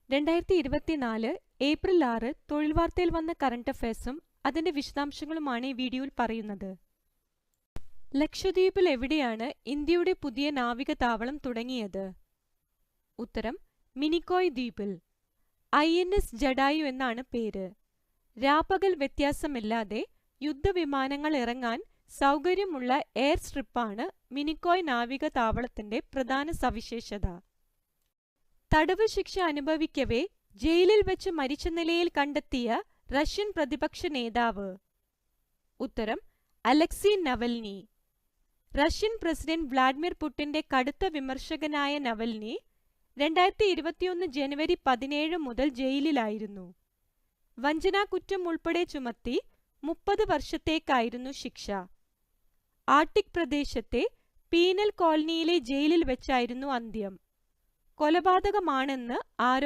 2024 April 6 തൊഴിൽ വാർത്തയിൽ വന്ന കറന്റ് അഫയേഴ്സും അതിന്റെ വിശദാംശങ്ങളുമാണ് ഈ വീഡിയോയിൽ പറയുന്നത്. ലക്ഷദ്വീപിൽ എവിടെയാണ് ഇന്ത്യയുടെ പുതിയ നാവിക താവളം തുടങ്ങിയത്? ഉത്തരം മിനിക്കോയ് ദ്വീപിൽ. INS ജഡായു എന്നാണ് പേര്. രാപകൽ വ്യത്യാസമില്ലാതെ യുദ്ധവിമാനങ്ങൾ ഇറങ്ങാൻ സൗകര്യമുള്ള എയർ സ്ട്രിപ്പാണ് മിനിക്കോയ് നാവിക താവളത്തിന്റെ പ്രധാന സവിശേഷത. തടവ് ശിക്ഷ അനുഭവിക്കവേ ജയിലിൽ വെച്ച് മരിച്ച നിലയിൽ കണ്ടെത്തിയ റഷ്യൻ പ്രതിപക്ഷ നേതാവ്? ഉത്തരം Alexei Navalny. Russian president Vladimir പുടിന്റെ കടുത്ത വിമർശകനായ നവൽനി 2021 ജനുവരി 17 മുതൽ ജയിലിലായിരുന്നു. വഞ്ചനാകുറ്റം ഉൾപ്പെടെ ചുമത്തി 30 വർഷത്തേക്കായിരുന്നു ശിക്ഷ. ആർട്ടിക് പ്രദേശത്തെ പീനൽ കോളനിയിലെ ജയിലിൽ വെച്ചായിരുന്നു അന്ത്യം. കൊലപാതകമാണെന്ന് ആരോപണം